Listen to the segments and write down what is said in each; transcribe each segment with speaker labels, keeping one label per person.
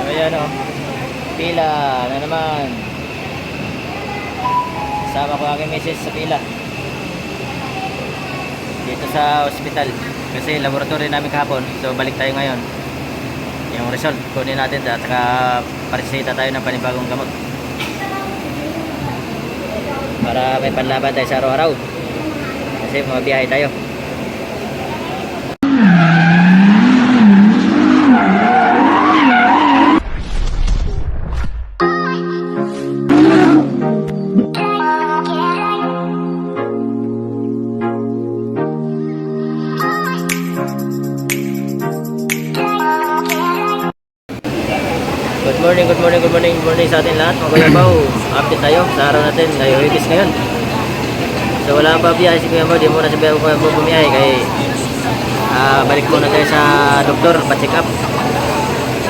Speaker 1: ayan o. Pila na naman. Sama ko aking misis sa pila. Dito sa ospital. Kasi laboratory namin kahapon. So balik tayo ngayon. Yung result kunin natin at saka paresita tayo ng panibagong gamot. Para may panlaban tayo sa araw-araw. Kasi mabiyahe tayo. Good morning sa atin lahat mga Kuya Bao. Update tayo sa araw natin, tayo ibis ngayon. So wala pa biyahe si Kuya Bao, di muna si Kuya Bao bumiyahe kaya balik muna tayo sa doktor, pa-check up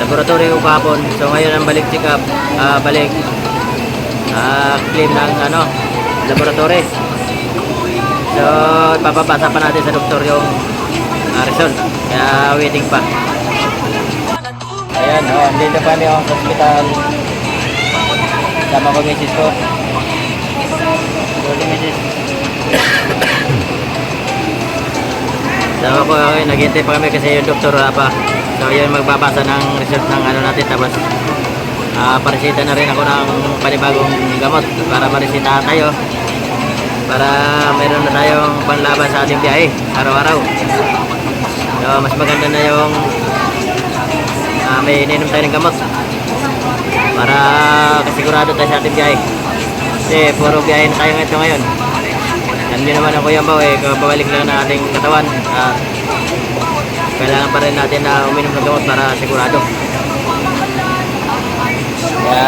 Speaker 1: laboratory ko kahapon. So ngayon ang balik check up, claim ng laboratory. So ipapapasa pa natin sa doktor yung result, kaya waiting pa. Ayan, dito kami sa hospital. Sama ko misis ko. Sorry misis. Sama ko, okay, naghintay pa kami kasi yung doktor wala pa. So yun, magbabasa ng result ng natin. Tapos paresita na rin ako ng panibagong gamot para maresitahan tayo. Para mayroon na tayong panlaban sa ating biyahe araw-araw. So mas maganda na yung may ininom tayo ng gamot para kasigurado tayo sa ating biyahe. Kasi puro biyahe na tayo ngayon. Alam nyo naman ang Kuya Bao, kababalik lang ng ating katawan. Kailangan pa rin natin na uminom ng gamot para sigurado. Kaya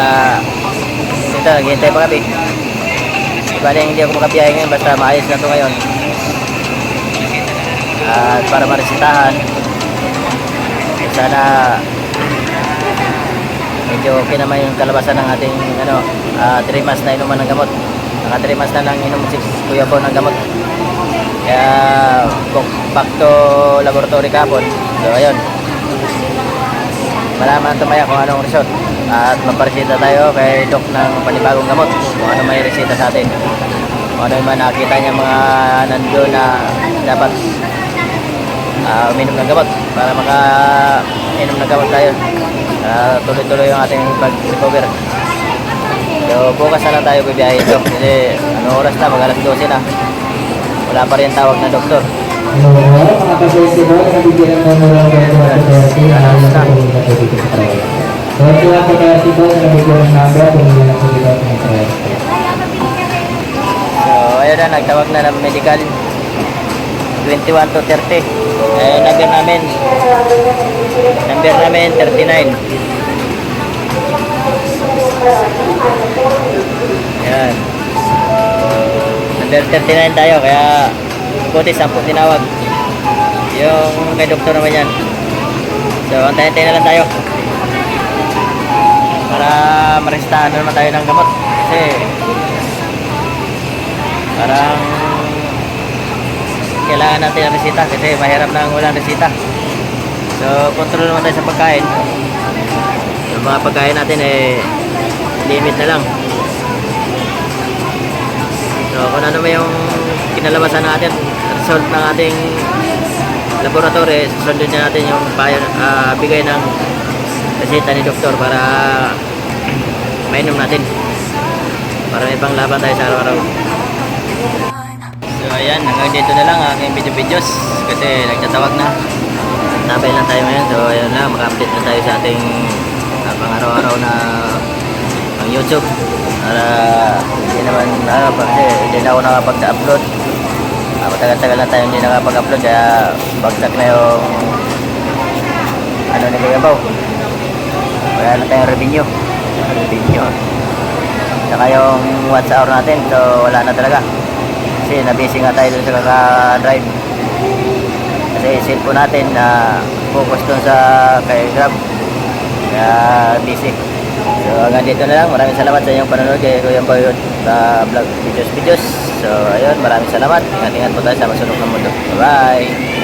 Speaker 1: ito, naghihintay pa kami. Ibaling hindi ako makabiyahe ngayon, basta maayos na ito ngayon. At para maresitahan, sana medyo okay naman yung kalabasan ng ating 3 months na inuman ng gamot. Naka 3 months na nang inom si Kuya Bao ng gamot. Kaya back to laboratory kahapon. So ayun, malaman tumaya kung anong result at maparesita tayo kay Doc ng panibagong gamot kung ano may resita sa atin, kung ano yung nakita niya mga nandun na dapat uminom ng gamot para maka-inom ng gamot tayo. Tuloy-tuloy yung ating pag-recover. So bukas na lang tayo bibiyahe ito kasi oras na, mag alas 12 na. Wala pa rin tawag na doktor.
Speaker 2: Mga ka-festival, nabigyan ng numero ng 2030 alam na po yung natubigil sa travel. So, mga ka-festival, nabigyan ng number kung hindi na po yung travel.
Speaker 1: So ayun na, nagtawag na ng medical 21 to 30. Number namin 39. Yan. Number 39 tayo, kaya buti 10 tinawag. Yung kay doktor naman yan. So antayin na lang tayo para maristahan na naman tayo ng gamot. Kasi parang kailangan natin ang resita kasi mahirap na walang resita. So control naman tayo sa pagkain. Yung mga pagkain natin limit na lang. So kung ano ba yung kinalabasan natin, result ng ating laboratory, susundin na natin yung bigay ng resita ni doktor para mainom natin para may panglaban tayo sa araw-araw. So ayan, hanggang dito na lang aking videos kasi nagtatawag na. Tabay lang tayo ngayon. So ayan lang, maka-update na tayo sa ating pang-araw-araw na pang YouTube para hindi naman kasi hindi na ako nakapag-upload. Matagal-tagal na tayo hindi nakapag-upload kaya bagsak na yung ni Kuya Bao. Wala na tayong revenue. Saka yung watch hour natin, so wala na talaga. Kasi nabisi nga tayo dun sa kaka-drive. Kasi cellphone natin na focus dun sa kay Grab. Kaya busy. So hanggang dito na lang. Maraming salamat sa inyong panonood kay Kuya Bao sa vlog videos. So ayun, maraming salamat. Ingat-ingat po tayo sa masunod ng mundo. Bye-bye!